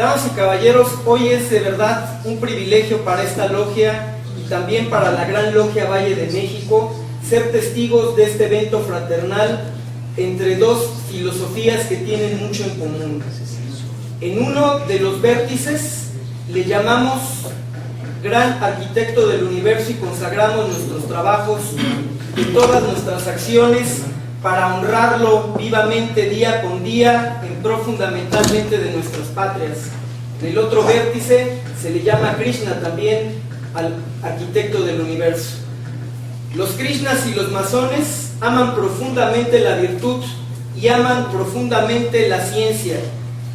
Damas y caballeros, hoy es de verdad un privilegio para esta logia y también para la Gran Logia Valle de México ser testigos de este evento fraternal entre dos filosofías que tienen mucho en común. En uno de los vértices le llamamos gran arquitecto del universo y consagramos nuestros trabajos y todas nuestras acciones para honrarlo vivamente día con día en pro fundamentalmente de nuestras patrias. En el otro vértice se le llama Krishna también al arquitecto del universo. Los Krishnas y los masones aman profundamente la virtud y aman profundamente la ciencia.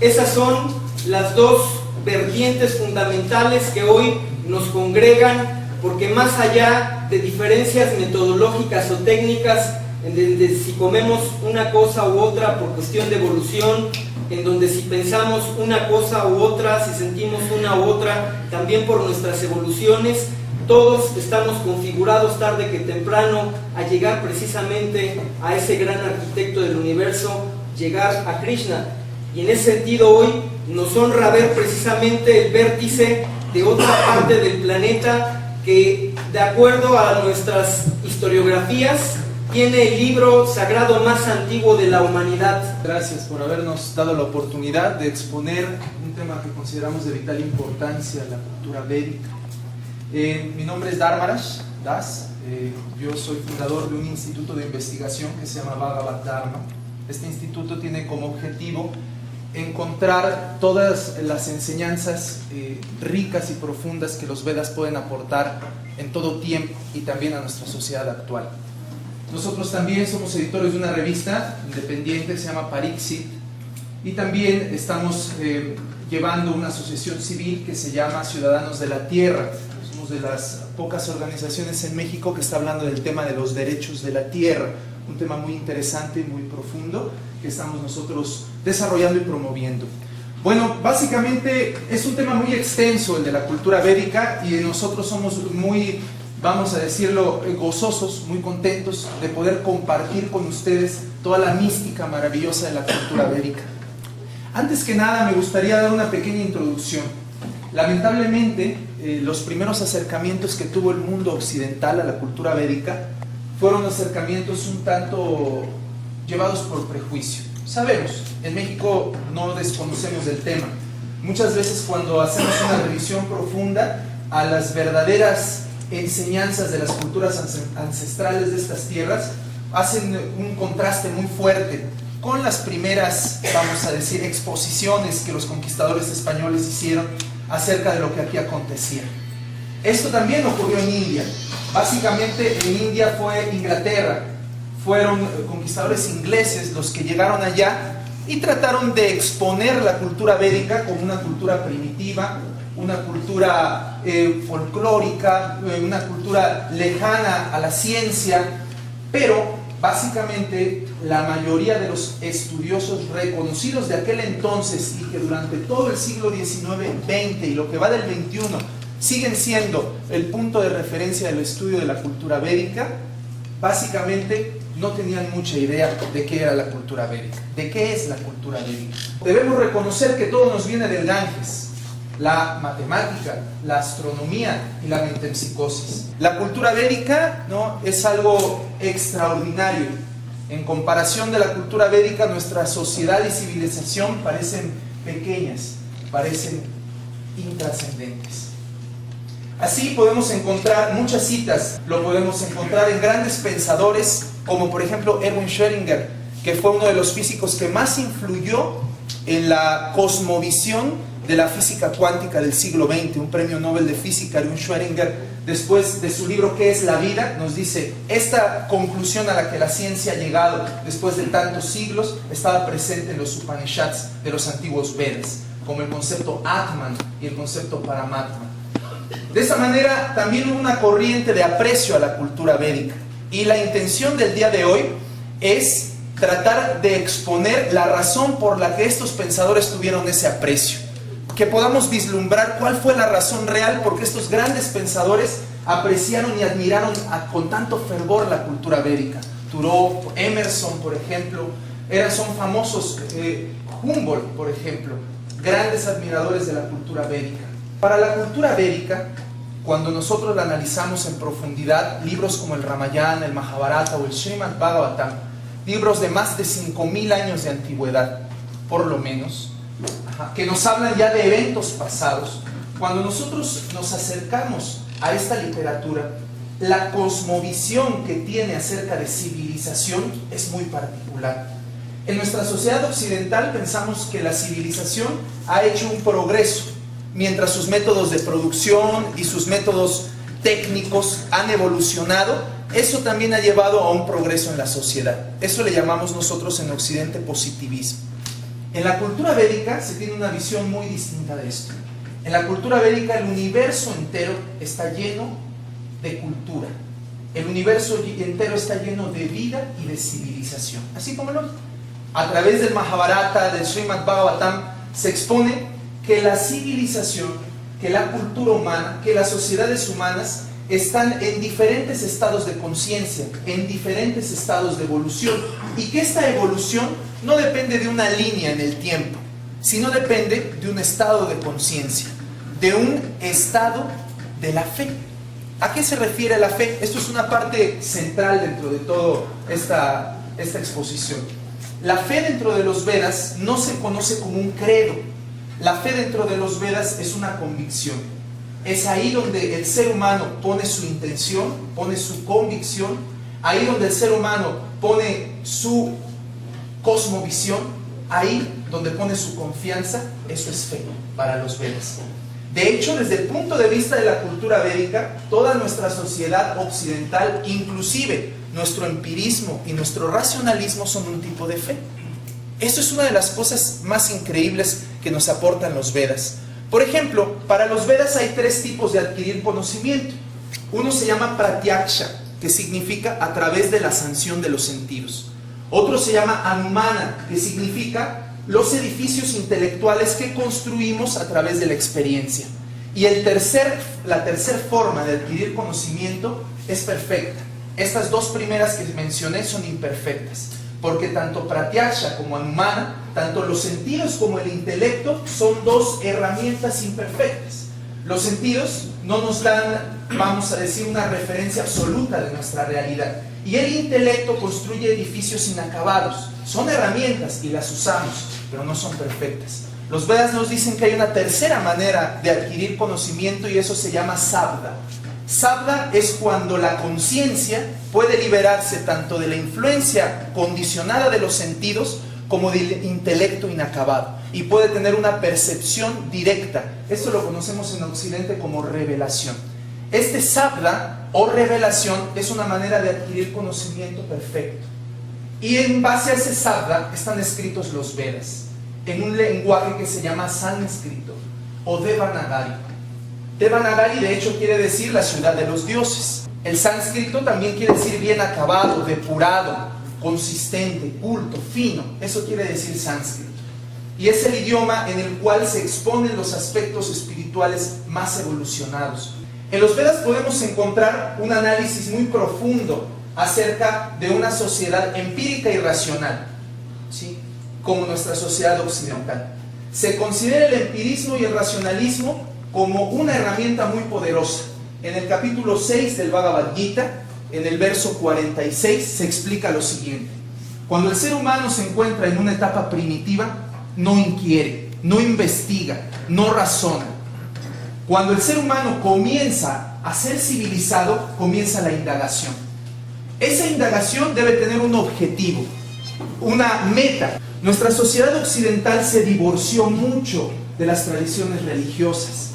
Esas son las dos vertientes fundamentales que hoy nos congregan, porque más allá de diferencias metodológicas o técnicas, en donde si comemos una cosa u otra por cuestión de evolución, en donde si pensamos una cosa u otra, si sentimos una u otra, también por nuestras evoluciones, todos estamos configurados tarde que temprano a llegar precisamente a ese gran arquitecto del universo, llegar a Krishna. Y en ese sentido hoy nos honra ver precisamente el vértice de otra parte del planeta que, de acuerdo a nuestras historiografías, tiene el libro sagrado más antiguo de la humanidad. Gracias por habernos dado la oportunidad de exponer un tema que consideramos de vital importancia, la cultura védica. Mi nombre es Dharmaraj Das, yo soy fundador de un instituto de investigación que se llama Bhagavad Dharma. Este instituto tiene como objetivo encontrar todas las enseñanzas ricas y profundas que los Vedas pueden aportar en todo tiempo y también a nuestra sociedad actual. Nosotros también somos editores de una revista independiente que se llama Pariksit y también estamos llevando una asociación civil que se llama Ciudadanos de la Tierra. Somos de las pocas organizaciones en México que está hablando del tema de los derechos de la tierra, un tema muy interesante y muy profundo que estamos nosotros desarrollando y promoviendo. Bueno, básicamente es un tema muy extenso el de la cultura védica y nosotros somos muy, vamos a decirlo, gozosos, muy contentos de poder compartir con ustedes toda la mística maravillosa de la cultura védica. Antes que nada me gustaría dar una pequeña introducción. Lamentablemente, los primeros acercamientos que tuvo el mundo occidental a la cultura védica fueron acercamientos un tanto llevados por prejuicio. Sabemos, en México no desconocemos del tema. Muchas veces cuando hacemos una revisión profunda a las verdaderas enseñanzas de las culturas ancestrales de estas tierras, hacen un contraste muy fuerte con las primeras, vamos a decir, exposiciones que los conquistadores españoles hicieron acerca de lo que aquí acontecía. Esto también ocurrió en India. Básicamente en India fue Inglaterra, fueron conquistadores ingleses los que llegaron allá y trataron de exponer la cultura védica como una cultura primitiva, una cultura folclórica, una cultura lejana a la ciencia, pero básicamente la mayoría de los estudiosos reconocidos de aquel entonces y que durante todo el siglo XIX, XX y lo que va del XXI siguen siendo el punto de referencia del estudio de la cultura védica, básicamente no tenían mucha idea de qué era la cultura védica, de qué es la cultura védica. Debemos reconocer que todo nos viene del Ganges, la matemática, la astronomía y la metempsicosis. La cultura védica, ¿no?, es algo extraordinario. En comparación de la cultura védica, nuestra sociedad y civilización parecen pequeñas, parecen intrascendentes. Así podemos encontrar muchas citas, lo podemos encontrar en grandes pensadores como por ejemplo Erwin Schrödinger, que fue uno de los físicos que más influyó en la cosmovisión de la física cuántica del siglo XX, un premio Nobel de Física, Erwin Schrödinger, después de su libro ¿Qué es la vida?, nos dice, esta conclusión a la que la ciencia ha llegado después de tantos siglos estaba presente en los Upanishads de los antiguos Vedas, como el concepto Atman y el concepto Paramatma. De esa manera también hubo una corriente de aprecio a la cultura védica y la intención del día de hoy es tratar de exponer la razón por la que estos pensadores tuvieron ese aprecio, que podamos vislumbrar cuál fue la razón real por qué estos grandes pensadores apreciaron y admiraron con tanto fervor la cultura védica. Thoreau, Emerson, por ejemplo, son famosos, Humboldt, por ejemplo, grandes admiradores de la cultura védica. Para la cultura védica, cuando nosotros la analizamos en profundidad, libros como el Ramayana, el Mahabharata o el Srimad Bhagavatam, libros de más de 5000 años de antigüedad, por lo menos, que nos hablan ya de eventos pasados, cuando nosotros nos acercamos a esta literatura, la cosmovisión que tiene acerca de civilización es muy particular. En nuestra sociedad occidental pensamos que la civilización ha hecho un progreso, mientras sus métodos de producción y sus métodos técnicos han evolucionado. Eso también ha llevado a un progreso en la sociedad. Eso le llamamos nosotros en Occidente positivismo. En la cultura védica se tiene una visión muy distinta de esto. En la cultura védica el universo entero está lleno de cultura. El universo entero está lleno de vida y de civilización. Así como lo a través del Mahabharata, del Srimad Bhagavatam, se expone que la civilización, que la cultura humana, que las sociedades humanas están en diferentes estados de conciencia, en diferentes estados de evolución, y que esta evolución no depende de una línea en el tiempo, sino depende de un estado de conciencia, de un estado de la fe. ¿A qué se refiere la fe? Esto es una parte central dentro de toda esta exposición. La fe dentro de los Vedas no se conoce como un credo. La fe dentro de los Vedas es una convicción. Es ahí donde el ser humano pone su intención, pone su convicción, ahí donde el ser humano pone su cosmovisión, ahí donde pone su confianza. Eso es fe para los Vedas. De hecho, desde el punto de vista de la cultura védica, toda nuestra sociedad occidental, inclusive nuestro empirismo y nuestro racionalismo, son un tipo de fe. Eso es una de las cosas más increíbles que nos aportan los Vedas. Por ejemplo, para los Vedas hay 3 tipos de adquirir conocimiento. Uno se llama pratyaksha, que significa a través de la sanción de los sentidos. Otro se llama anumana, que significa los edificios intelectuales que construimos a través de la experiencia. Y la tercera forma de adquirir conocimiento es perfecta. Estas 2 primeras que mencioné son imperfectas, porque tanto pratyaksha como anumana, tanto los sentidos como el intelecto, son 2 herramientas imperfectas. Los sentidos no nos dan, vamos a decir, una referencia absoluta de nuestra realidad, y el intelecto construye edificios inacabados. Son herramientas y las usamos, pero no son perfectas. Los Vedas nos dicen que hay una tercera manera de adquirir conocimiento, y eso se llama sabda. Sabda es cuando la conciencia puede liberarse tanto de la influencia condicionada de los sentidos como del intelecto inacabado, y puede tener una percepción directa. Esto lo conocemos en Occidente como revelación. Este sabda o revelación es una manera de adquirir conocimiento perfecto. Y en base a ese sabda están escritos los Vedas, en un lenguaje que se llama sánscrito o Devanagari. Devanagari de hecho quiere decir la ciudad de los dioses. El sánscrito también quiere decir bien acabado, depurado, consistente, culto, fino. Eso quiere decir sánscrito. Y es el idioma en el cual se exponen los aspectos espirituales más evolucionados. En los Vedas podemos encontrar un análisis muy profundo acerca de una sociedad empírica y racional, ¿sí?, como nuestra sociedad occidental. Se considera el empirismo y el racionalismo como una herramienta muy poderosa. En el capítulo 6 del Bhagavad Gita, en el verso 46, se explica lo siguiente: cuando el ser humano se encuentra en una etapa primitiva, no inquiere, no investiga, no razona. Cuando el ser humano comienza a ser civilizado, comienza la indagación. Esa indagación debe tener un objetivo, una meta. Nuestra sociedad occidental se divorció mucho de las tradiciones religiosas.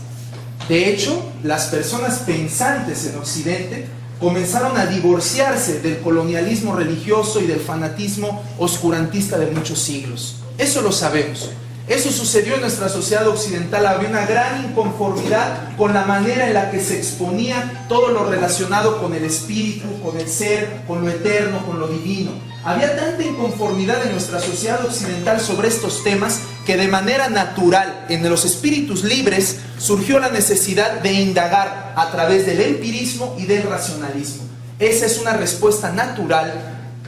De hecho, las personas pensantes en Occidente comenzaron a divorciarse del colonialismo religioso y del fanatismo oscurantista de muchos siglos. Eso lo sabemos. Eso sucedió en nuestra sociedad occidental. Había una gran inconformidad con la manera en la que se exponía todo lo relacionado con el espíritu, con el ser, con lo eterno, con lo divino. Había tanta inconformidad en nuestra sociedad occidental sobre estos temas que de manera natural, en los espíritus libres, surgió la necesidad de indagar a través del empirismo y del racionalismo. Esa es una respuesta natural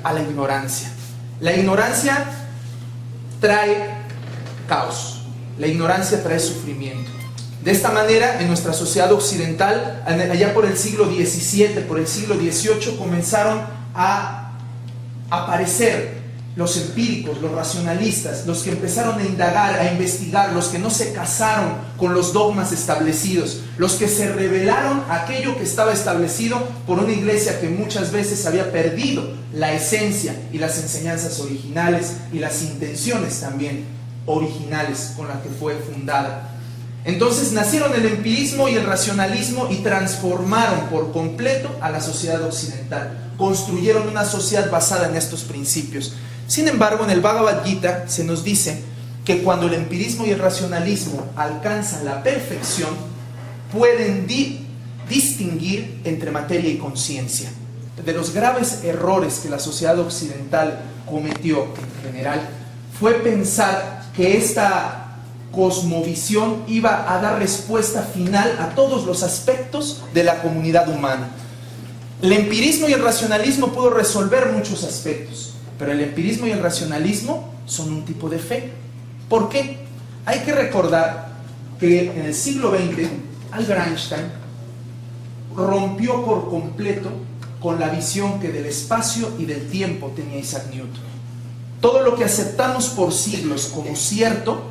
a la ignorancia. La ignorancia trae caos. la ignorancia trae sufrimiento. De esta manera, en nuestra sociedad occidental, allá por el siglo XVII, por el siglo XVIII, comenzaron a aparecer los empíricos, los racionalistas, los que empezaron a indagar, a investigar, los que no se casaron con los dogmas establecidos, los que se rebelaron a aquello que estaba establecido por una iglesia que muchas veces había perdido la esencia y las enseñanzas originales y las intenciones también originales con las que fue fundada. Entonces nacieron el empirismo y el racionalismo y transformaron por completo a la sociedad occidental. Construyeron una sociedad basada en estos principios. Sin embargo, en el Bhagavad Gita se nos dice que cuando el empirismo y el racionalismo alcanzan la perfección, pueden distinguir entre materia y conciencia. De los graves errores que la sociedad occidental cometió en general fue pensar que esta cosmovisión iba a dar respuesta final a todos los aspectos de la comunidad humana. El empirismo y el racionalismo pudo resolver muchos aspectos, pero el empirismo y el racionalismo son un tipo de fe. ¿Por qué? Hay que recordar que en el siglo XX Albert Einstein rompió por completo con la visión que del espacio y del tiempo tenía Isaac Newton. Todo lo que aceptamos por siglos como cierto,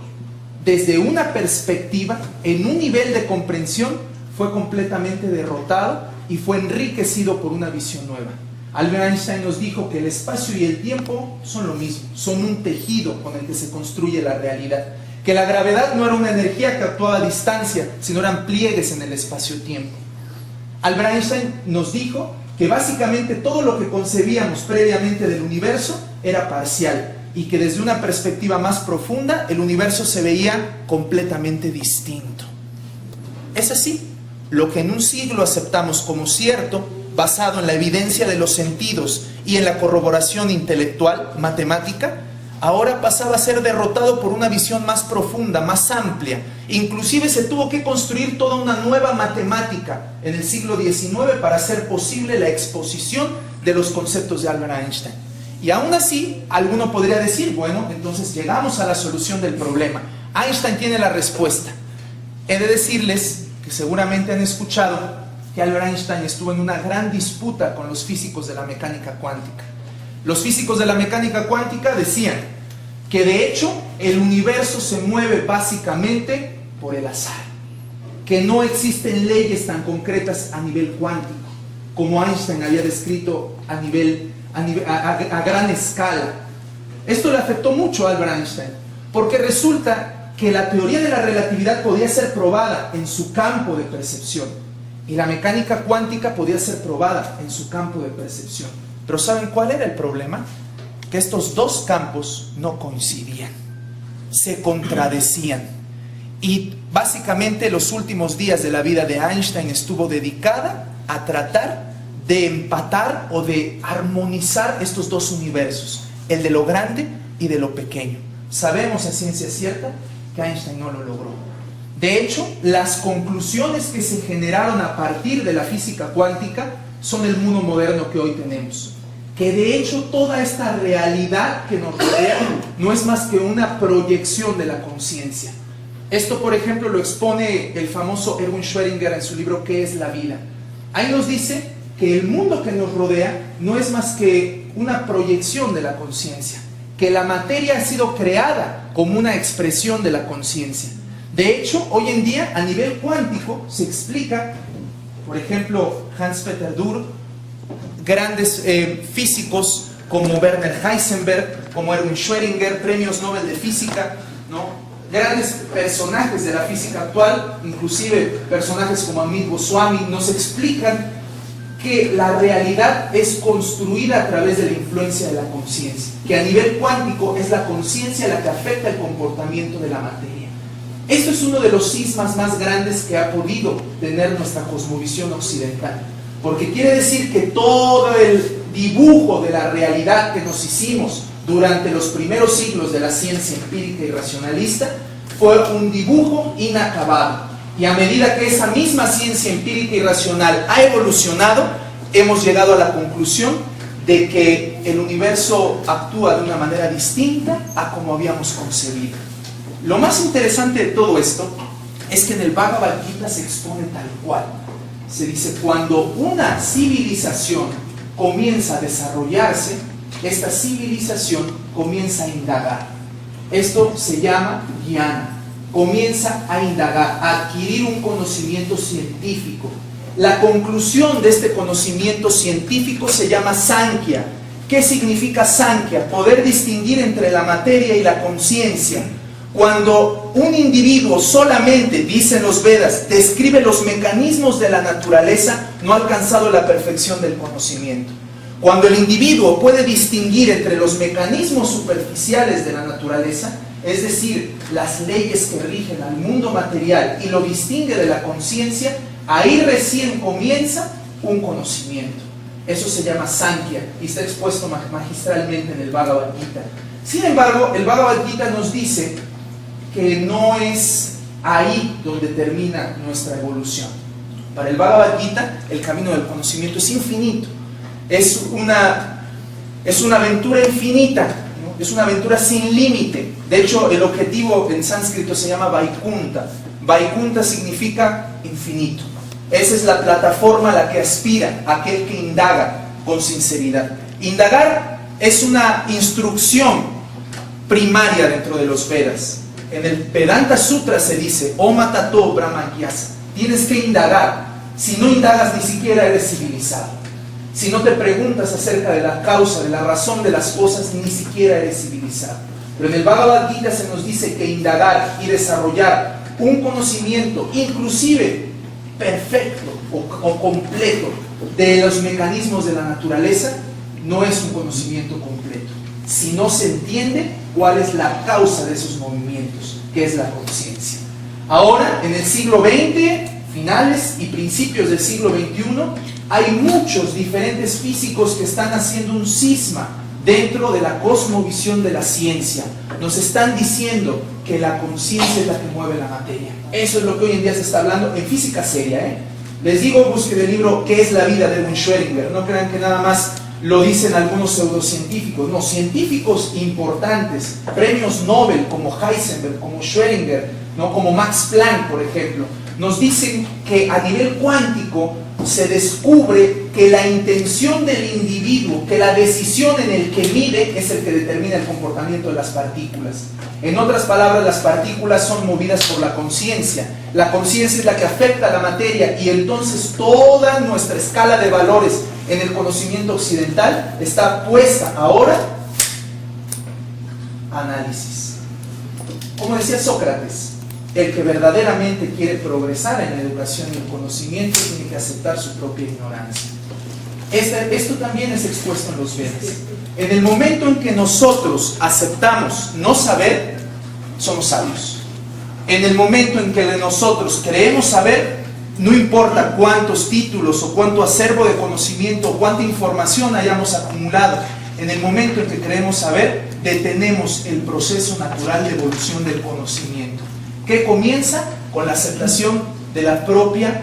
desde una perspectiva, en un nivel de comprensión, fue completamente derrotado y fue enriquecido por una visión nueva. Albert Einstein nos dijo que el espacio y el tiempo son lo mismo, son un tejido con el que se construye la realidad, que la gravedad no era una energía que actuaba a distancia, sino eran pliegues en el espacio-tiempo. Albert Einstein nos dijo que básicamente todo lo que concebíamos previamente del universo era parcial, y que desde una perspectiva más profunda el universo se veía completamente distinto. Es así, lo que en un siglo aceptamos como cierto, basado en la evidencia de los sentidos y en la corroboración intelectual, matemática, ahora pasaba a ser derrotado por una visión más profunda, más amplia. Inclusive se tuvo que construir toda una nueva matemática en el siglo XIX para hacer posible la exposición de los conceptos de Albert Einstein. Y aún así, alguno podría decir, bueno, entonces llegamos a la solución del problema. Einstein tiene la respuesta. He de decirles que seguramente han escuchado que Albert Einstein estuvo en una gran disputa con los físicos de la mecánica cuántica. Los físicos de la mecánica cuántica decían que de hecho el universo se mueve básicamente por el azar, que no existen leyes tan concretas a nivel cuántico, como Einstein había descrito a gran escala. Esto le afectó mucho a Albert Einstein, porque resulta que la teoría de la relatividad podía ser probada en su campo de percepción, y la mecánica cuántica podía ser probada en su campo de percepción. Pero ¿saben cuál era el problema? Que estos dos campos no coincidían, se contradecían. Y básicamente los últimos días de la vida de Einstein estuvo dedicada a tratar de empatar o de armonizar estos dos universos, el de lo grande y de lo pequeño. Sabemos a ciencia cierta que Einstein no lo logró. De hecho, las conclusiones que se generaron a partir de la física cuántica son el mundo moderno que hoy tenemos. Que de hecho toda esta realidad que nos rodea no es más que una proyección de la conciencia. Esto, por ejemplo, lo expone el famoso Erwin Schrödinger en su libro ¿Qué es la vida? Ahí nos dice que el mundo que nos rodea no es más que una proyección de la conciencia, que la materia ha sido creada como una expresión de la conciencia. De hecho, hoy en día, a nivel cuántico, se explica, por ejemplo, Hans-Peter Dürr, grandes físicos como Werner Heisenberg, como Erwin Schrödinger, premios Nobel de Física, ¿no? Grandes personajes de la física actual, inclusive personajes como Amit Goswami, nos explican que la realidad es construida a través de la influencia de la conciencia, que a nivel cuántico es la conciencia la que afecta el comportamiento de la materia. Esto es uno de los cismas más grandes que ha podido tener nuestra cosmovisión occidental, porque quiere decir que todo el dibujo de la realidad que nos hicimos durante los primeros siglos de la ciencia empírica y racionalista fue un dibujo inacabado. Y a medida que esa misma ciencia empírica y racional ha evolucionado, hemos llegado a la conclusión de que el universo actúa de una manera distinta a como habíamos concebido. Lo más interesante de todo esto es que en el Bhagavad Gita se expone tal cual. Se dice, cuando una civilización comienza a desarrollarse, esta civilización comienza a indagar. Esto se llama jnana. Comienza a indagar, a adquirir un conocimiento científico. La conclusión de este conocimiento científico se llama Sankhya. ¿Qué significa Sankhya? Poder distinguir entre la materia y la conciencia. Cuando un individuo solamente, dicen los Vedas, describe los mecanismos de la naturaleza, no ha alcanzado la perfección del conocimiento. Cuando el individuo puede distinguir entre los mecanismos superficiales de la naturaleza, es decir, las leyes que rigen al mundo material, y lo distingue de la conciencia, ahí recién comienza un conocimiento. Eso se llama Sankhya y está expuesto magistralmente en el Bhagavad Gita. Sin embargo, el Bhagavad Gita nos dice que no es ahí donde termina nuestra evolución. Para el Bhagavad Gita, el camino del conocimiento es infinito. Es una aventura infinita, ¿no? Es una aventura sin límite. De hecho, el objetivo en sánscrito se llama Vaikunta. Vaikunta significa infinito. Esa es la plataforma a la que aspira aquel que indaga con sinceridad. Indagar es una instrucción primaria dentro de los Vedas. En el Vedanta Sutra se dice, Oma Tato Brahma Gyasa. Tienes que indagar. Si no indagas, ni siquiera eres civilizado. Si no te preguntas acerca de la causa, de la razón de las cosas, ni siquiera eres civilizado. Pero en el Bhagavad Gita se nos dice que indagar y desarrollar un conocimiento, inclusive perfecto o completo, de los mecanismos de la naturaleza, no es un conocimiento completo. Si no se entiende cuál es la causa de esos movimientos, que es la conciencia. Ahora, en el siglo XX, finales y principios del siglo XXI, hay muchos diferentes físicos que están haciendo un cisma dentro de la cosmovisión de la ciencia. Nos están diciendo que la conciencia es la que mueve la materia. Eso es lo que hoy en día se está hablando en física seria, Les digo, busquen el libro ¿Qué es la vida? De Edwin Schrödinger. No crean que nada más lo dicen algunos pseudocientíficos. No, científicos importantes, premios Nobel como Heisenberg, como Schrödinger, ¿no? Como Max Planck, por ejemplo, nos dicen que a nivel cuántico se descubre que la intención del individuo, que la decisión en el que mide es el que determina el comportamiento de las partículas. En otras palabras, las partículas son movidas por la conciencia. La conciencia es la que afecta a la materia y entonces toda nuestra escala de valores en el conocimiento occidental está puesta ahora a análisis. Como decía Sócrates, el que verdaderamente quiere progresar en la educación y el conocimiento tiene que aceptar su propia ignorancia. Esto también es expuesto en los Vedas. En el momento en que nosotros aceptamos no saber, somos sabios. En el momento en que nosotros creemos saber, no importa cuántos títulos o cuánto acervo de conocimiento o cuánta información hayamos acumulado, en el momento en que creemos saber, detenemos el proceso natural de evolución del conocimiento, que comienza con la aceptación de la propia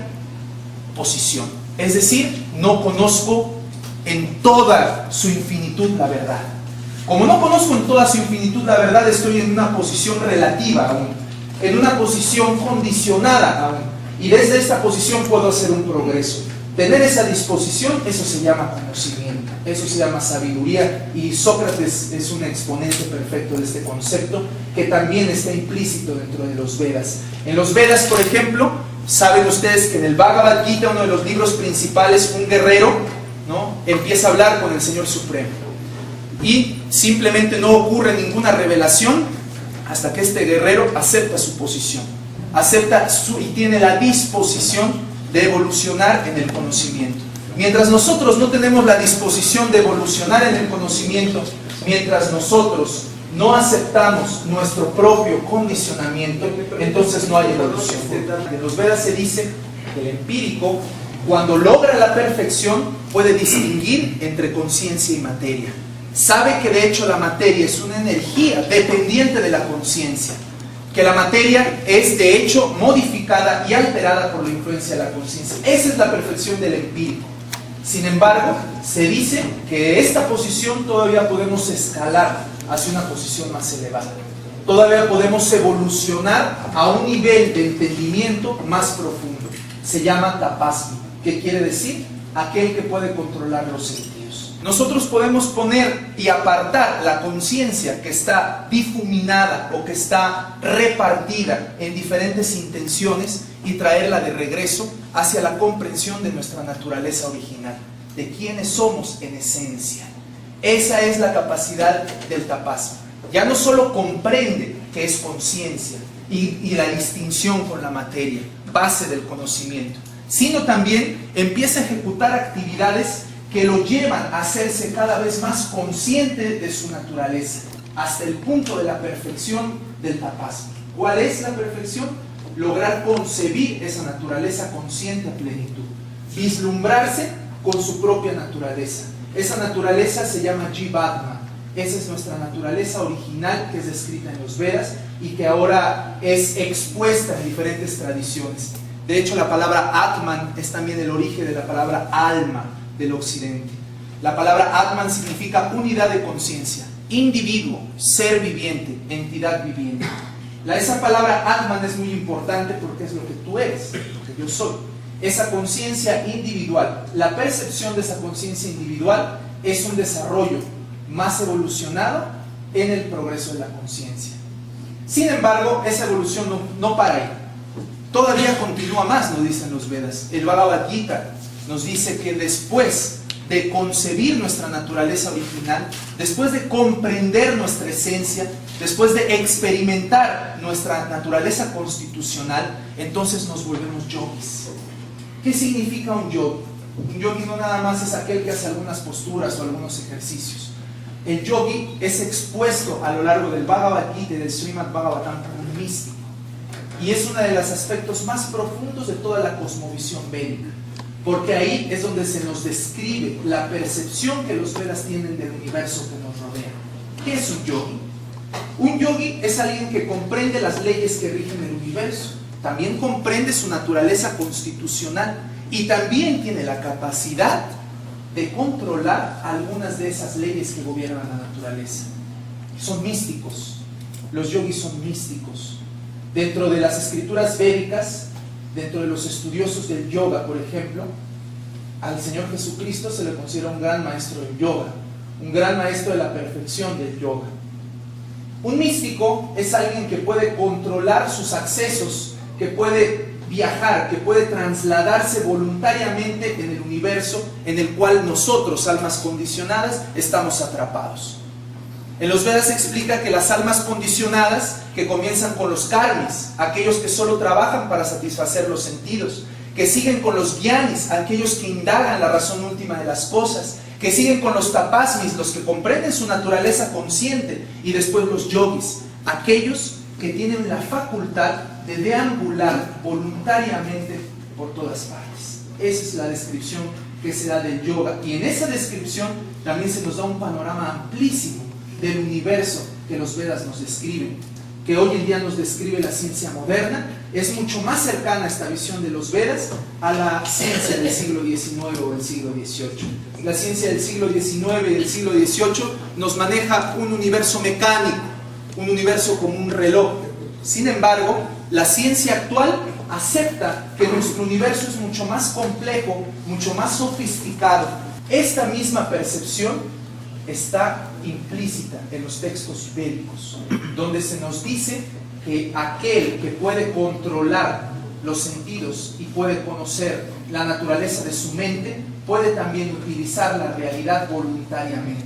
posición. Es decir, no conozco en toda su infinitud la verdad. Como no conozco en toda su infinitud la verdad, estoy en una posición relativa aún, en una posición condicionada aún, y desde esta posición puedo hacer un progreso. Tener esa disposición, eso se llama conocimiento, eso se llama sabiduría, y Sócrates es un exponente perfecto de este concepto que también está implícito dentro de los Vedas. En los Vedas, por ejemplo, saben ustedes que en el Bhagavad Gita, uno de los libros principales, un guerrero, ¿no?, empieza a hablar con el Señor Supremo y simplemente no ocurre ninguna revelación hasta que este guerrero acepta su posición, y tiene la disposición de evolucionar en el conocimiento. Mientras nosotros no tenemos la disposición de evolucionar en el conocimiento, mientras nosotros no aceptamos nuestro propio condicionamiento, entonces no hay evolución. En los Vedas se dice que el empírico, cuando logra la perfección, puede distinguir entre conciencia y materia. Sabe que de hecho la materia es una energía dependiente de la conciencia, que la materia es de hecho modificada y alterada por la influencia de la conciencia. Esa es la perfección del empírico. Sin embargo, se dice que de esta posición todavía podemos escalar hacia una posición más elevada. todavía podemos evolucionar a un nivel de entendimiento más profundo. Se llama tapasmi. ¿Qué quiere decir? Aquel que puede controlar los sentidos. Nosotros podemos poner y apartar la conciencia que está difuminada o que está repartida en diferentes intenciones y traerla de regreso hacia la comprensión de nuestra naturaleza original, de quiénes somos en esencia. Esa es la capacidad del tapasmi. Ya no solo comprende que es conciencia y la distinción con la materia, base del conocimiento, sino también empieza a ejecutar actividades que lo llevan a hacerse cada vez más consciente de su naturaleza, hasta el punto de la perfección del tapasmi. ¿Cuál es la perfección? Lograr concebir esa naturaleza consciente a plenitud, vislumbrarse con su propia naturaleza. Esa naturaleza se llama Jivatma. Esa es nuestra naturaleza original que es descrita en los Vedas y que ahora es expuesta en diferentes tradiciones. De hecho, la palabra Atman es también el origen de la palabra alma del occidente. La palabra Atman significa unidad de conciencia, individuo, ser viviente, entidad viviente. Esa palabra Atman es muy importante porque es lo que tú eres, lo que yo soy. Esa conciencia individual, la percepción de esa conciencia individual es un desarrollo más evolucionado en el progreso de la conciencia. Sin embargo, esa evolución no para ahí. Todavía continúa más, nos dicen los Vedas. El Bhagavad Gita nos dice que después de concebir nuestra naturaleza original, después de comprender nuestra esencia, después de experimentar nuestra naturaleza constitucional, entonces nos volvemos yogis. ¿Qué significa un yogi? Un yogi no nada más es aquel que hace algunas posturas o algunos ejercicios. El yogi es expuesto a lo largo del Bhagavad Gita y del Srimad Bhagavatam como un místico. Y es uno de los aspectos más profundos de toda la cosmovisión védica. Porque ahí es donde se nos describe la percepción que los Vedas tienen del universo que nos rodea. ¿Qué es un yogi? Un yogi es alguien que comprende las leyes que rigen el universo. También comprende su naturaleza constitucional. Y también tiene la capacidad de controlar algunas de esas leyes que gobiernan la naturaleza. Son místicos. Los yogis son místicos. Dentro de las escrituras védicas, dentro de los estudiosos del yoga, por ejemplo, al Señor Jesucristo se le considera un gran maestro del yoga, un gran maestro de la perfección del yoga. Un místico es alguien que puede controlar sus accesos, que puede viajar, que puede trasladarse voluntariamente en el universo en el cual nosotros, almas condicionadas, estamos atrapados. En los Vedas se explica que las almas condicionadas, que comienzan con los karmis, aquellos que solo trabajan para satisfacer los sentidos, que siguen con los gyanis, aquellos que indagan la razón última de las cosas, que siguen con los tapasmis, los que comprenden su naturaleza consciente, y después los yogis, aquellos que tienen la facultad de deambular voluntariamente por todas partes. Esa es la descripción que se da del yoga, y en esa descripción también se nos da un panorama amplísimo del universo que los Vedas nos describen, que hoy en día nos describe la ciencia moderna. Es mucho más cercana esta visión de los Vedas a la ciencia del siglo XIX o del siglo XVIII. La ciencia del siglo XIX y del siglo XVIII nos maneja un universo mecánico, un universo como un reloj. Sin embargo, la ciencia actual acepta que nuestro universo es mucho más complejo, mucho más sofisticado. Esta misma percepción está implícita en los textos védicos, donde se nos dice que aquel que puede controlar los sentidos y puede conocer la naturaleza de su mente, puede también utilizar la realidad voluntariamente.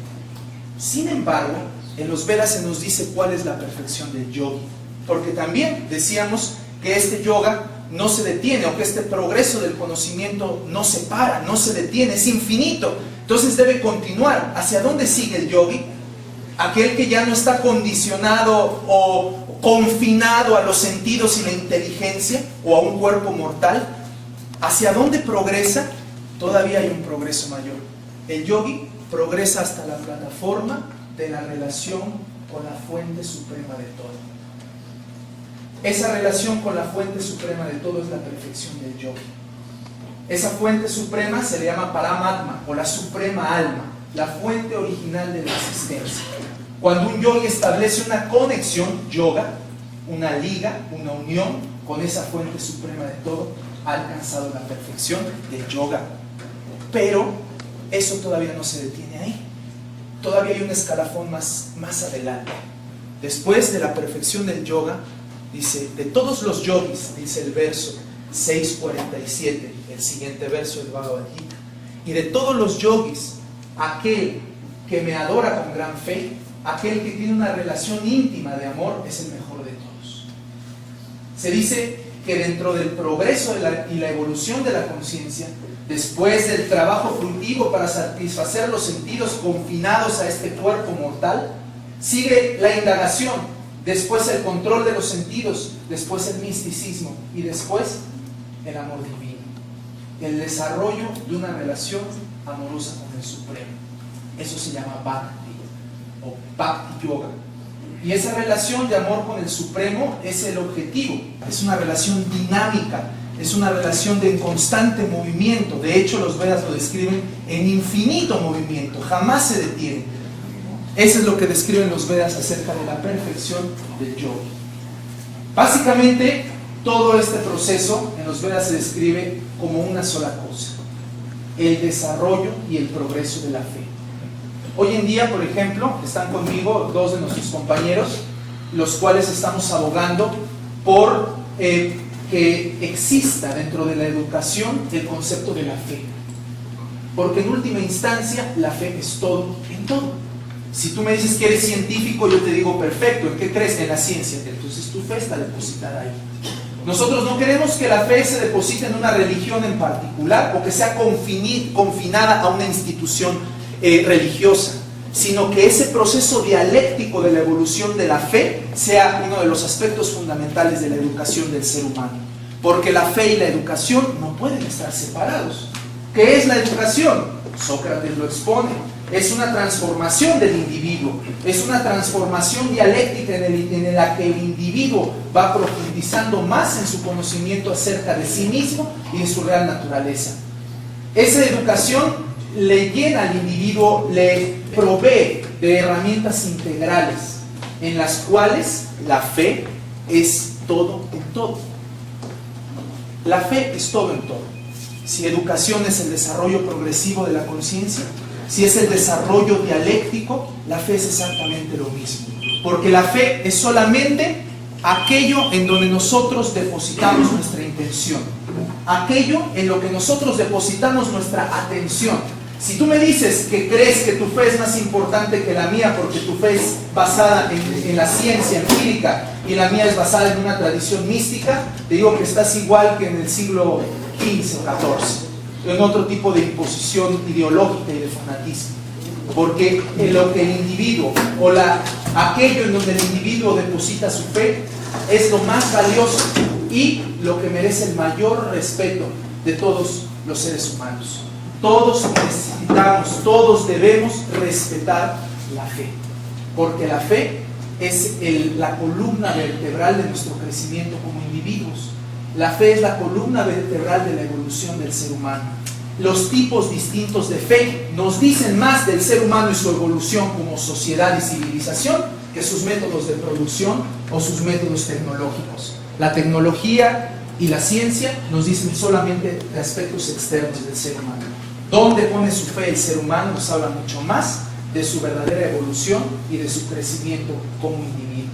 Sin embargo, en los Vedas se nos dice cuál es la perfección del yogi, porque también decíamos que este yoga no se detiene, o que este progreso del conocimiento no se para, no se detiene, es infinito. Entonces debe continuar. ¿Hacia dónde sigue el yogi? Aquel que ya no está condicionado o confinado a los sentidos y la inteligencia o a un cuerpo mortal. ¿Hacia dónde progresa? Todavía hay un progreso mayor. El yogi progresa hasta la plataforma de la relación con la fuente suprema de todo. Esa relación con la fuente suprema de todo es la perfección del yogi. Esa fuente suprema se le llama Paramatma, o la suprema alma, la fuente original de la existencia. Cuando un yogi establece una conexión, yoga, una liga, una unión con esa fuente suprema de todo, ha alcanzado la perfección del yoga. Pero eso todavía no se detiene ahí. Todavía hay un escalafón más adelante. Después de la perfección del yoga, dice, de todos los yogis, dice el verso 6.47, el siguiente verso del Bhagavad Gita, y de todos los yogis, aquel que me adora con gran fe, aquel que tiene una relación íntima de amor, es el mejor de todos. Se dice que dentro del progreso y la evolución de la conciencia, después del trabajo fructífero para satisfacer los sentidos confinados a este cuerpo mortal, sigue la indagación, después el control de los sentidos, después el misticismo y después el amor divino, el desarrollo de una relación amorosa con el Supremo. Eso se llama Bhakti o Bhakti Yoga. Y esa relación de amor con el Supremo es el objetivo. Es una relación dinámica, es una relación de constante movimiento. De hecho, los Vedas lo describen en infinito movimiento, jamás se detiene. Eso es lo que describen los Vedas acerca de la perfección del yogi. Básicamente, todo este proceso en los Vedas se describe como una sola cosa: el desarrollo y el progreso de la fe. Hoy en día, por ejemplo, están conmigo dos de nuestros compañeros, los cuales estamos abogando por que exista dentro de la educación el concepto de la fe. Porque en última instancia, la fe es todo en todo. Si tú me dices que eres científico, yo te digo, perfecto, ¿en qué crees? En la ciencia. Entonces tu fe está depositada ahí. Nosotros no queremos que la fe se deposite en una religión en particular o que sea confinada a una institución religiosa, sino que ese proceso dialéctico de la evolución de la fe sea uno de los aspectos fundamentales de la educación del ser humano. Porque la fe y la educación no pueden estar separados. ¿Qué es la educación? Sócrates lo expone. Es una transformación del individuo, es una transformación dialéctica en la que el individuo va profundizando más en su conocimiento acerca de sí mismo y en su real naturaleza. Esa educación le llena al individuo, le provee de herramientas integrales en las cuales la fe es todo en todo. La fe es todo en todo. Si educación es el desarrollo progresivo de la conciencia, si es el desarrollo dialéctico, la fe es exactamente lo mismo. Porque la fe es solamente aquello en donde nosotros depositamos nuestra intención, aquello en lo que nosotros depositamos nuestra atención. Si tú me dices que crees que tu fe es más importante que la mía porque tu fe es basada en la ciencia empírica y la mía es basada en una tradición mística, te digo que estás igual que en el siglo XV o XIV, en otro tipo de imposición ideológica y de fanatismo. Porque en lo que el individuo o aquello en donde el individuo deposita su fe es lo más valioso y lo que merece el mayor respeto de todos los seres humanos. Todos necesitamos, todos debemos respetar la fe, porque la fe es la columna vertebral de nuestro crecimiento como individuos. La fe es la columna vertebral de la evolución del ser humano. Los tipos distintos de fe nos dicen más del ser humano y su evolución como sociedad y civilización que sus métodos de producción o sus métodos tecnológicos. La tecnología y la ciencia nos dicen solamente de aspectos externos del ser humano. Dónde pone su fe el ser humano nos habla mucho más de su verdadera evolución y de su crecimiento como individuo.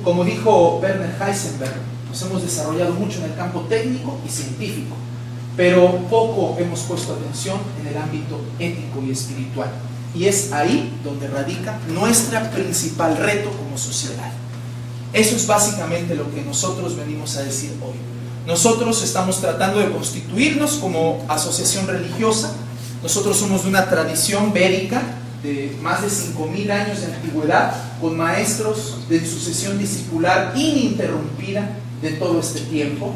Como dijo Werner Heisenberg, nos hemos desarrollado mucho en el campo técnico y científico, pero poco hemos puesto atención en el ámbito ético y espiritual. Y es ahí donde radica nuestro principal reto como sociedad. Eso es básicamente lo que nosotros venimos a decir hoy. Nosotros estamos tratando de constituirnos como asociación religiosa. Nosotros somos de una tradición védica de más de 5.000 años de antigüedad, con maestros de sucesión discipular ininterrumpida de todo este tiempo,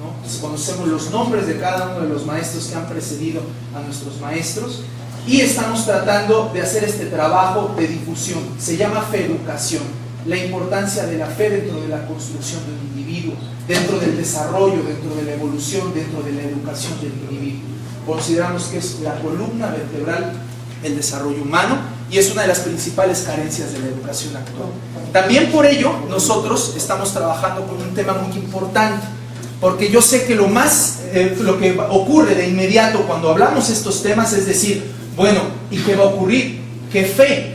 ¿no? Pues conocemos los nombres de cada uno de los maestros que han precedido a nuestros maestros y estamos tratando de hacer este trabajo de difusión. Se llama feeducación, la importancia de la fe dentro de la construcción del individuo, dentro del desarrollo, dentro de la evolución, dentro de la educación del individuo. Consideramos que es la columna vertebral el desarrollo humano, y es una de las principales carencias de la educación actual. También por ello nosotros estamos trabajando con un tema muy importante, porque yo sé que lo que ocurre de inmediato cuando hablamos estos temas es decir, bueno, ¿y qué va a ocurrir? ¿Qué fe?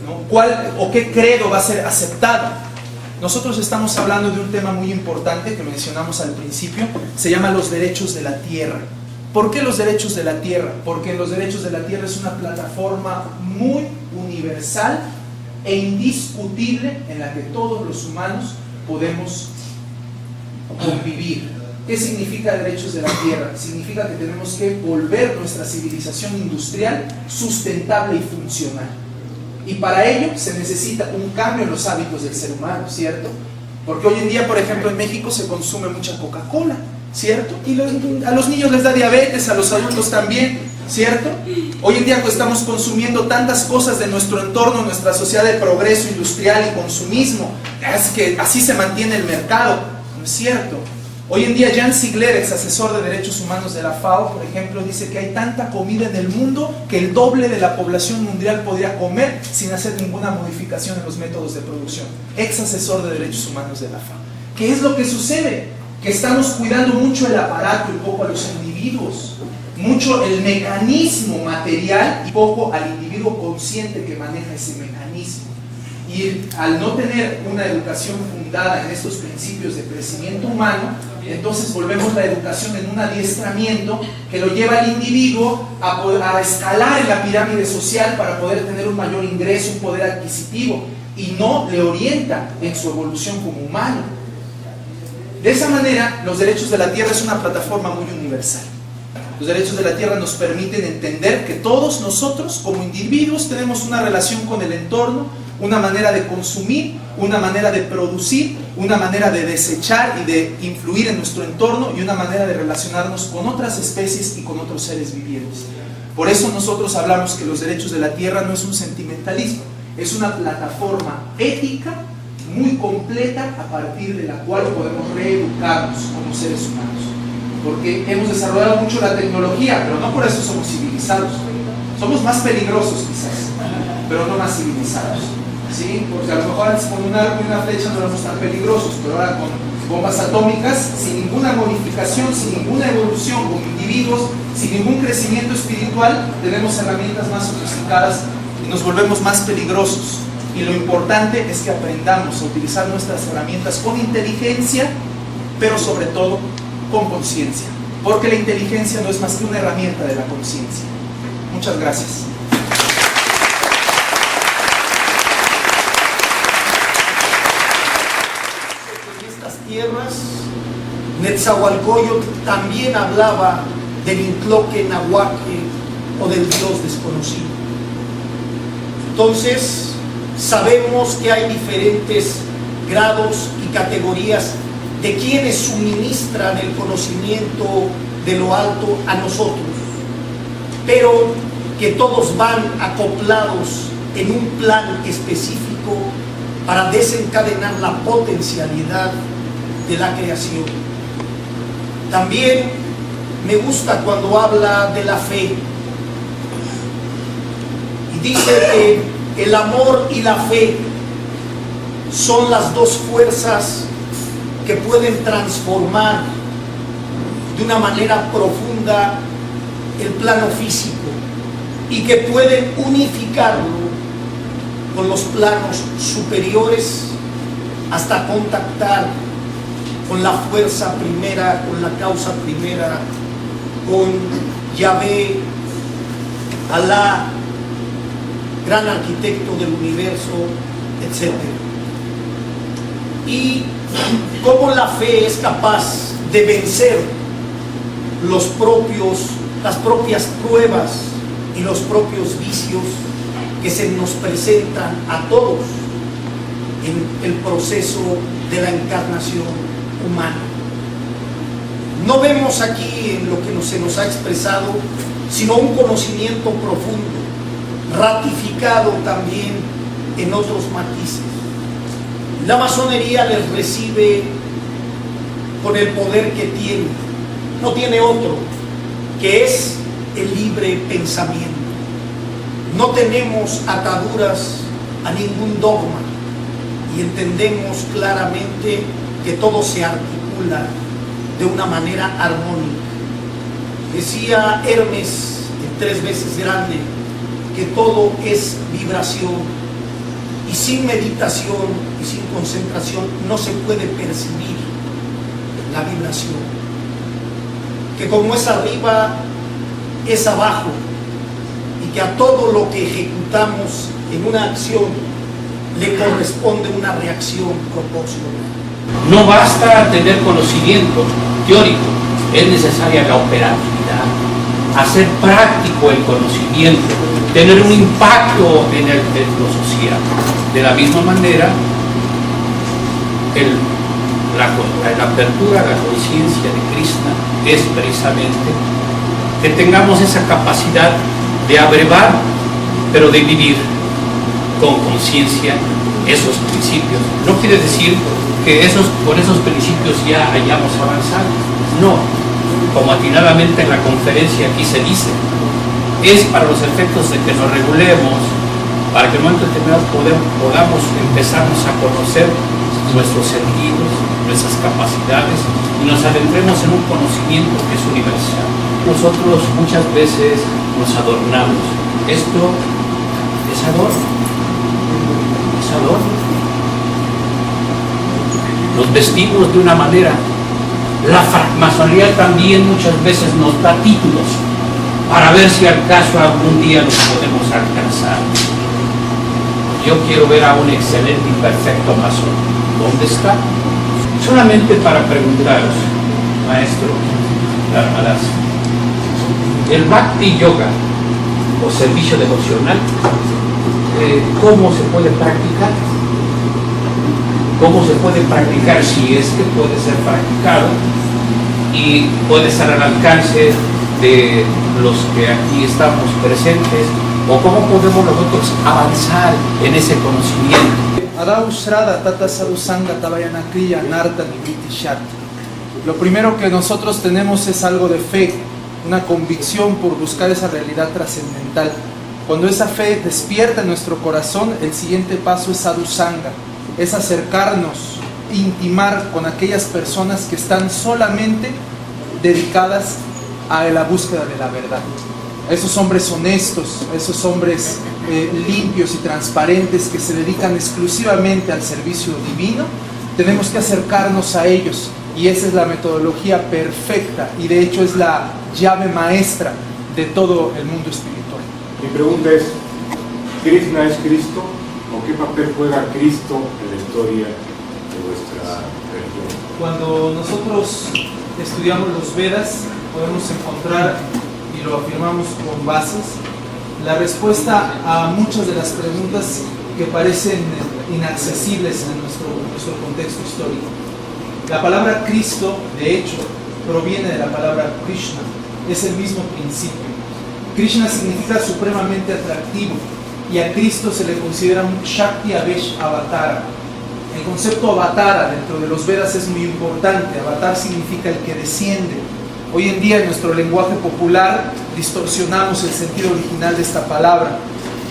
¿No? ¿Cuál o qué credo va a ser aceptado? Nosotros estamos hablando de un tema muy importante que mencionamos al principio, se llama los derechos de la tierra. ¿Por qué los derechos de la tierra? Porque los derechos de la tierra es una plataforma muy universal e indiscutible en la que todos los humanos podemos convivir. ¿Qué significa derechos de la tierra? Significa que tenemos que volver nuestra civilización industrial sustentable y funcional. Y para ello se necesita un cambio en los hábitos del ser humano, ¿cierto? Porque hoy en día, por ejemplo, en México se consume mucha Coca-Cola, ¿cierto? Y a los niños les da diabetes, a los adultos también, ¿cierto? Hoy en día pues, estamos consumiendo tantas cosas de nuestro entorno, nuestra sociedad de progreso industrial y consumismo. Es que así se mantiene el mercado, ¿no es cierto? Hoy en día Jan Sigler, ex asesor de derechos humanos de la FAO, por ejemplo, dice que hay tanta comida en el mundo que el doble de la población mundial podría comer sin hacer ninguna modificación en los métodos de producción. Ex asesor de derechos humanos de la FAO. ¿Qué es lo que sucede? Que estamos cuidando mucho el aparato y poco a los individuos, mucho el mecanismo material y poco al individuo consciente que maneja ese mecanismo. Y al no tener una educación fundada en estos principios de crecimiento humano, entonces volvemos la educación en un adiestramiento que lo lleva al individuo a escalar en la pirámide social para poder tener un mayor ingreso, un poder adquisitivo, y no le orienta en su evolución como humano. De esa manera, los derechos de la tierra es una plataforma muy universal. Los derechos de la tierra nos permiten entender que todos nosotros como individuos tenemos una relación con el entorno, una manera de consumir, una manera de producir, una manera de desechar y de influir en nuestro entorno y una manera de relacionarnos con otras especies y con otros seres vivientes. Por eso nosotros hablamos que los derechos de la tierra no es un sentimentalismo, es una plataforma ética muy completa a partir de la cual podemos reeducarnos como seres humanos. Porque hemos desarrollado mucho la tecnología, pero no por eso somos civilizados. Somos más peligrosos quizás, pero no más civilizados. ¿Sí? Porque a lo mejor antes con un arco y una flecha no éramos tan peligrosos, pero ahora con bombas atómicas, sin ninguna modificación, sin ninguna evolución como individuos, sin ningún crecimiento espiritual, tenemos herramientas más sofisticadas y nos volvemos más peligrosos. Y lo importante es que aprendamos a utilizar nuestras herramientas con inteligencia, pero sobre todo con conciencia, porque la inteligencia no es más que una herramienta de la conciencia. Muchas gracias. En estas tierras, Netzahualcóyotl también hablaba del Intloque Nahuaque o del Dios desconocido. Entonces, sabemos que hay diferentes grados y categorías de quienes suministran el conocimiento de lo alto a nosotros, pero que todos van acoplados en un plan específico para desencadenar la potencialidad de la creación. También me gusta cuando habla de la fe y dice que el amor y la fe son las dos fuerzas que pueden transformar de una manera profunda el plano físico y que pueden unificarlo con los planos superiores hasta contactar con la fuerza primera, con la causa primera, con Yahvé, Alá, gran arquitecto del universo, etc. Y cómo la fe es capaz de vencer las propias pruebas y los propios vicios que se nos presentan a todos en el proceso de la encarnación humana. No vemos aquí en lo que se nos ha expresado, sino un conocimiento profundo, ratificado también en otros matices. La masonería les recibe con el poder que tiene, no tiene otro, que es el libre pensamiento. No tenemos ataduras a ningún dogma y entendemos claramente que todo se articula de una manera armónica. Decía Hermes, el 3 veces grande, que todo es vibración y sin meditación y sin concentración no se puede percibir la vibración. Que como es arriba, es abajo, y que a todo lo que ejecutamos en una acción le corresponde una reacción proporcional. No basta tener conocimiento teórico, es necesaria la operatividad, hacer práctico el conocimiento, tener un impacto en lo social. De la misma manera, la apertura a la conciencia de Krishna es precisamente que tengamos esa capacidad de abrevar, pero de vivir con conciencia esos principios. No quiere decir que con esos principios ya hayamos avanzado. No, como atinadamente en la conferencia aquí se dice, es para los efectos de que nos regulemos, para que en un momento determinado podamos empezarnos a conocer nuestros sentidos, nuestras capacidades, y nos adentremos en un conocimiento que es universal. Nosotros muchas veces nos adornamos. Esto es adorno. Es adorno. Nos vestimos de una manera. La francmasonería también muchas veces nos da títulos para ver si acaso algún día nos podemos alcanzar. Yo quiero ver a un excelente y perfecto masón. ¿Dónde está? Solamente para preguntaros, maestro Dharmadas, el Bhakti Yoga o servicio devocional, ¿cómo se puede practicar? ¿Cómo se puede practicar si es que puede ser practicado y puede estar al alcance de los que aquí estamos presentes? ¿O cómo podemos nosotros avanzar en ese conocimiento? Lo primero que nosotros tenemos es algo de fe, una convicción por buscar esa realidad trascendental. Cuando esa fe despierta en nuestro corazón, el siguiente paso es sadhusanga, es acercarnos, intimar con aquellas personas que están solamente dedicadas a la búsqueda de la verdad. Esos hombres honestos, esos hombres limpios y transparentes que se dedican exclusivamente al servicio divino, tenemos que acercarnos a ellos, y esa es la metodología perfecta y de hecho es la llave maestra de todo el mundo espiritual. Mi pregunta es, ¿Krishna es Cristo o qué papel juega Cristo en la historia de nuestra religión? Cuando nosotros estudiamos los Vedas podemos encontrar, y lo afirmamos con bases, la respuesta a muchas de las preguntas que parecen inaccesibles en nuestro contexto histórico. La palabra Cristo, de hecho, proviene de la palabra Krishna, es el mismo principio. Krishna significa supremamente atractivo y a Cristo se le considera un Shakti Avesh Avatara. El concepto Avatara dentro de los Vedas es muy importante. Avatar significa el que desciende. Hoy en día en nuestro lenguaje popular distorsionamos el sentido original de esta palabra.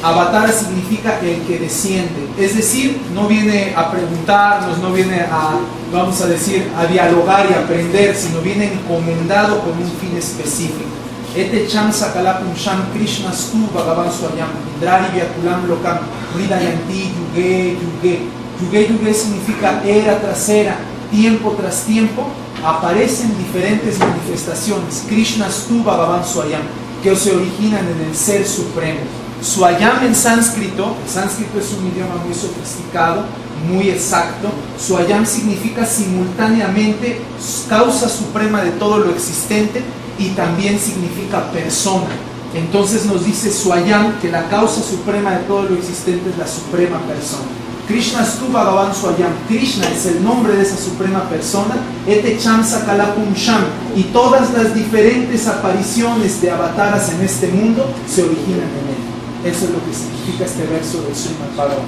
Avatara significa el que desciende, es decir, no viene a preguntarnos, no viene a, vamos a decir, a dialogar y aprender, sino viene encomendado con un fin específico. Ete cham sakalapum sham Krishna stu bhagavan swayam indrari vyakulam lokam hridayanti yuge yuge. Yuge yuge significa era tras era, tiempo tras tiempo, aparecen diferentes manifestaciones. Krishna stu bhagavan swayam, que se originan en el Ser Supremo. Swayam en sánscrito, el sánscrito es un idioma muy sofisticado, muy exacto. Swayam significa simultáneamente causa suprema de todo lo existente y también significa persona. Entonces nos dice Swayam que la causa suprema de todo lo existente es la suprema persona. Krishna stu bhagavan swayam, Krishna es el nombre de esa suprema persona. Ete cham sakalapum sham, y todas las diferentes apariciones de avataras en este mundo se originan en él. Eso es lo que significa este verso del Srimad Bhagavatam.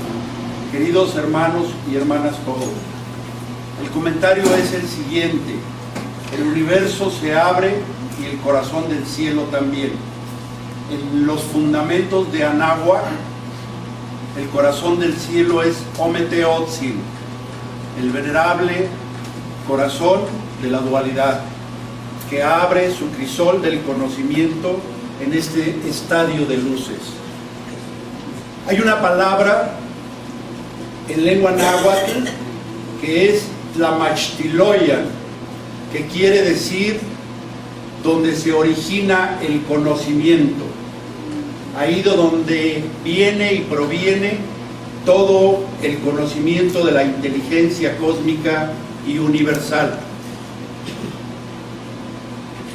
Queridos hermanos y hermanas todos, el comentario es el siguiente: el universo se abre y el corazón del cielo también. en los fundamentos de Anáhuac, el corazón del cielo es Ometeotzin, el venerable corazón de la dualidad, que abre su crisol del conocimiento en este estadio de luces. Hay una palabra en lengua náhuatl que es Tlamachtiloyan, que quiere decir donde se origina el conocimiento, ahí donde viene y proviene todo el conocimiento de la inteligencia cósmica y universal.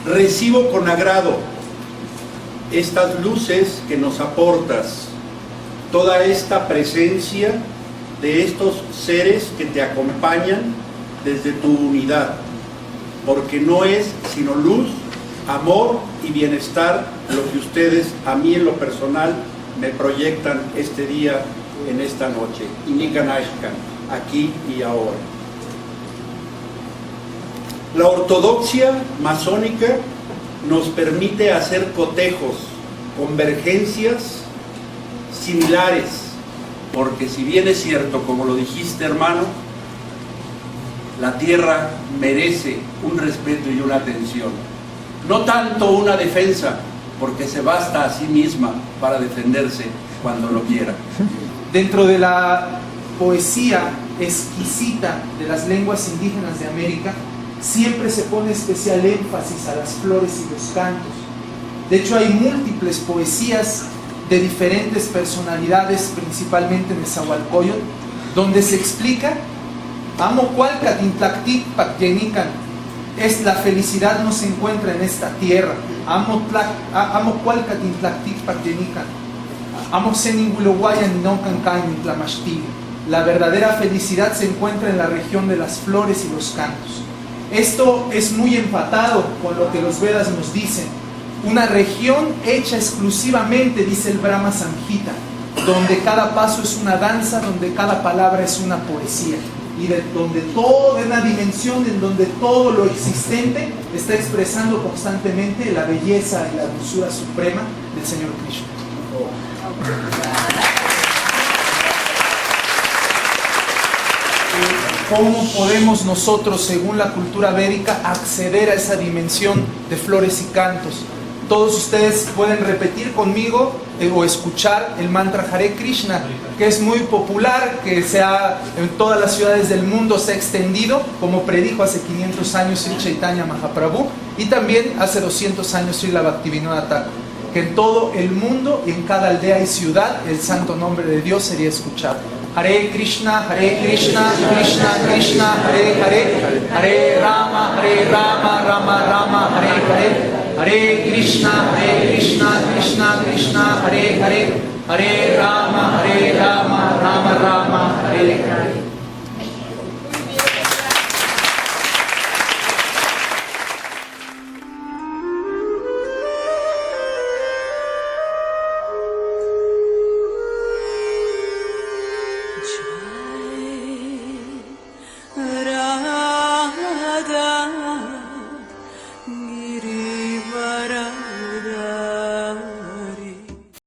Recibo con agrado estas luces que nos aportas, toda esta presencia de estos seres que te acompañan desde tu unidad, porque no es sino luz, amor y bienestar lo que ustedes a mí en lo personal me proyectan este día, en esta noche, Inikanashkan, aquí y ahora. La ortodoxia masónica nos permite hacer cotejos, convergencias similares, porque si bien es cierto, como lo dijiste, hermano, la tierra merece un respeto y una atención, no tanto una defensa, porque se basta a sí misma para defenderse cuando lo quiera. Dentro de la poesía exquisita de las lenguas indígenas de América, siempre se pone especial énfasis a las flores y los cantos. De hecho, hay múltiples poesías de diferentes personalidades, principalmente en Nezahualcóyotl, donde se explica es la felicidad no se encuentra en esta tierra. La verdadera felicidad se encuentra en la región de las flores y los cantos. Esto es muy empatado con lo que los Vedas nos dicen. Una región hecha exclusivamente, dice el Brahma Samhita, donde cada paso es una danza, donde cada palabra es una poesía, y donde toda una dimensión en donde todo lo existente está expresando constantemente la belleza y la dulzura suprema del Señor Krishna. ¿Cómo podemos nosotros, según la cultura védica, acceder a esa dimensión de flores y cantos? Todos ustedes pueden repetir conmigo o escuchar el mantra Hare Krishna, que es muy popular, que en todas las ciudades del mundo se ha extendido, como predijo hace 500 años Sri Chaitanya Mahaprabhu, y también hace 200 años Srila Bhaktivinoda Thakur, que en todo el mundo, en cada aldea y ciudad, el santo nombre de Dios sería escuchado. Hare Krishna, Krishna Krishna, Hare Hare, Hare Rama, Rama Rama, Hare Hare, Hare Krishna, Krishna Krishna, Hare Hare, Hare Rama, Rama Rama, Hare Hare.